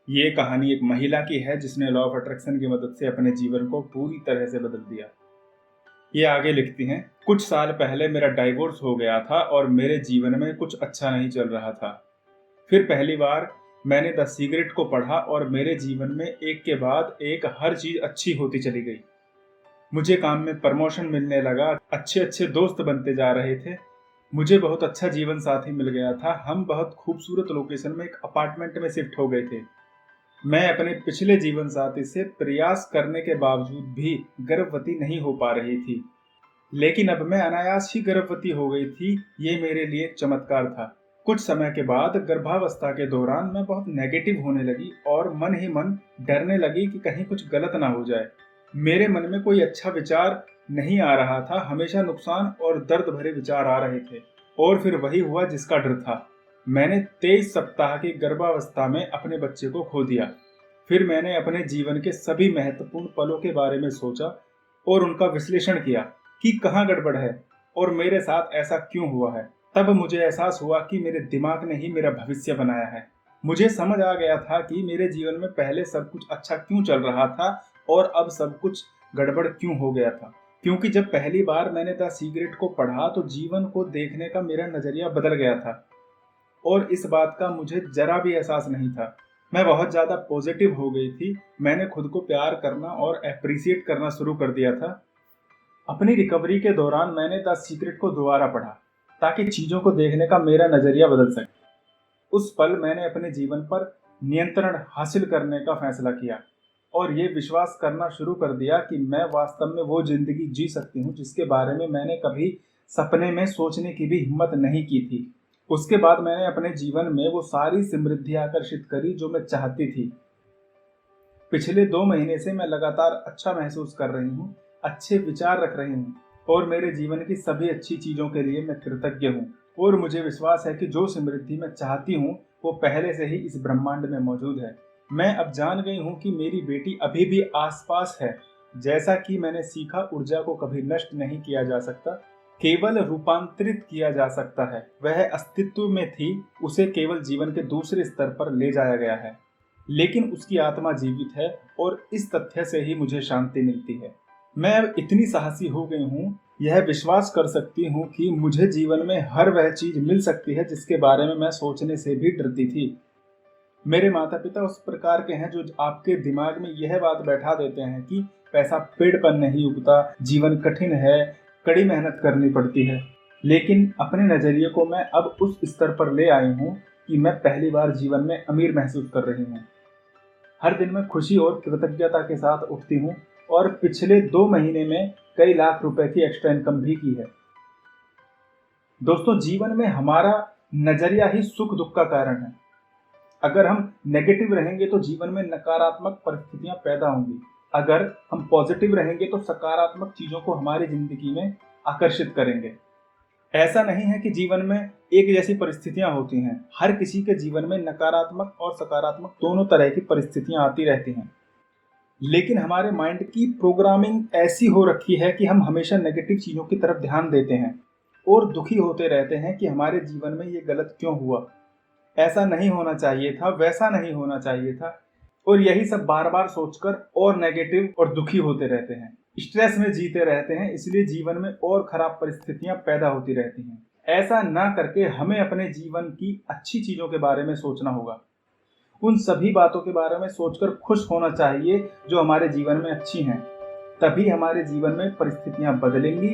ये कहानी एक महिला की है जिसने लॉ ऑफ अट्रैक्शन की मदद से अपने जीवन को पूरी तरह से बदल दिया। ये आगे लिखती हैं, कुछ साल पहले मेरा डाइवोर्स हो गया था और मेरे जीवन में कुछ अच्छा नहीं चल रहा था। फिर पहली बार मैंने द सीक्रेट को पढ़ा और मेरे जीवन में एक के बाद एक हर चीज अच्छी होती चली गई। मुझे काम में प्रमोशन मिलने लगा, अच्छे अच्छे दोस्त बनते जा रहे थे। मुझे बहुत अच्छा जीवन साथी मिल गया था। हम बहुत खूबसूरत लोकेशन में एक अपार्टमेंट में शिफ्ट हो गए थे। मैं अपने पिछले जीवन साथी से प्रयास करने के बावजूद भी गर्भवती नहीं हो पा रही थी, लेकिन अब मैं अनायास ही गर्भवती हो गई थी। ये मेरे लिए चमत्कार था। कुछ समय के बाद गर्भावस्था के दौरान मैं बहुत नेगेटिव होने लगी और मन ही मन डरने लगी कि कहीं कुछ गलत ना हो जाए। मेरे मन में कोई अच्छा विचार नहीं आ रहा था, हमेशा नुकसान और दर्द भरे विचार आ रहे थे। और फिर वही हुआ जिसका डर था। मैंने 23 सप्ताह की गर्भावस्था में अपने बच्चे को खो दिया। फिर मैंने अपने जीवन के सभी महत्वपूर्ण पलों के बारे में सोचा और उनका विश्लेषण किया कि कहाँ गड़बड़ है और मेरे साथ ऐसा क्यों हुआ है। तब मुझे एहसास हुआ कि मेरे दिमाग ने ही मेरा भविष्य बनाया है। मुझे समझ आ गया था कि मेरे जीवन में पहले सब कुछ अच्छा क्यों चल रहा था और अब सब कुछ गड़बड़ क्यों हो गया था। क्योंकि जब पहली बार मैंने द सीक्रेट को पढ़ा तो जीवन को देखने का मेरा नजरिया बदल गया था और इस बात का मुझे जरा भी एहसास नहीं था। मैं बहुत ज्यादा पॉजिटिव हो गई थी। मैंने खुद को प्यार करना और एप्रिसिएट करना शुरू कर दिया था। अपनी रिकवरी के दौरान मैंने द सीक्रेट को दोबारा पढ़ा ताकि चीजों को देखने का मेरा नजरिया बदल सके। उस पल मैंने अपने जीवन पर नियंत्रण हासिल करने का फैसला किया और ये विश्वास करना शुरू कर दिया कि मैं वास्तव में वो जिंदगी जी सकती हूँ जिसके बारे में मैंने कभी सपने में सोचने की भी हिम्मत नहीं की थी। उसके बाद मैंने अपने जीवन में वो सारी समृद्धि आकर्षित करी जो मैं चाहती थी। पिछले 2 महीने से मैं लगातार अच्छा महसूस कर रही हूँ, अच्छे विचार रख रही हूँ और मेरे जीवन की सभी अच्छी चीजों के लिए मैं कृतज्ञ हूँ। और मुझे विश्वास है कि जो समृद्धि मैं चाहती हूँ वो पहले से ही इस ब्रह्मांड में मौजूद है। मैं अब जान गई हूँ कि मेरी बेटी अभी भी आसपास है। जैसा कि मैंने सीखा, ऊर्जा को कभी नष्ट नहीं किया जा सकता, केवल रूपांतरित किया जा सकता है। वह अस्तित्व में थी, उसे केवल जीवन के दूसरे स्तर पर ले जाया गया है, लेकिन उसकी आत्मा जीवित है और इस तथ्य से ही मुझे शांति मिलती है। मैं अब इतनी साहसी हो गई हूँ, यह विश्वास कर सकती हूँ कि मुझे जीवन में हर वह चीज मिल सकती है जिसके बारे में मैं सोचने से भी डरती थी। मेरे माता पिता उस प्रकार के हैं जो आपके दिमाग में यह बात बैठा देते हैं कि पैसा पेड़ पर नहीं उगता, जीवन कठिन है, कड़ी मेहनत करनी पड़ती है। लेकिन अपने नजरिए को मैं अब उस स्तर पर ले आई हूँ कि मैं पहली बार जीवन में अमीर महसूस कर रही हूँ। हर दिन मैं खुशी और कृतज्ञता के साथ उठती हूँ और पिछले 2 महीने में कई लाख रुपए की एक्स्ट्रा इनकम भी की है। दोस्तों, जीवन में हमारा नजरिया ही सुख दुख का कारण है। अगर हम नेगेटिव रहेंगे तो जीवन में नकारात्मक परिस्थितियां पैदा होंगी। अगर हम पॉजिटिव रहेंगे तो सकारात्मक चीजों को हमारी जिंदगी में आकर्षित करेंगे। ऐसा नहीं है कि जीवन में एक जैसी परिस्थितियां होती हैं। हर किसी के जीवन में नकारात्मक और सकारात्मक दोनों तरह की परिस्थितियां आती रहती हैं। लेकिन हमारे माइंड की प्रोग्रामिंग ऐसी हो रखी है कि हम हमेशा नेगेटिव चीजों की तरफ ध्यान देते हैं और दुखी होते रहते हैं कि हमारे जीवन में ये गलत क्यों हुआ, ऐसा नहीं होना चाहिए था, वैसा नहीं होना चाहिए था। और यही सब बार बार सोचकर और नेगेटिव और दुखी होते रहते हैं, स्ट्रेस में जीते रहते हैं। इसलिए जीवन में और खराब परिस्थितियां पैदा होती रहती हैं। ऐसा ना करके हमें अपने जीवन की अच्छी चीजों के बारे में सोचना होगा। उन सभी बातों के बारे में सोचकर खुश होना चाहिए जो हमारे जीवन में अच्छी हैं। तभी हमारे जीवन में परिस्थितियां बदलेंगी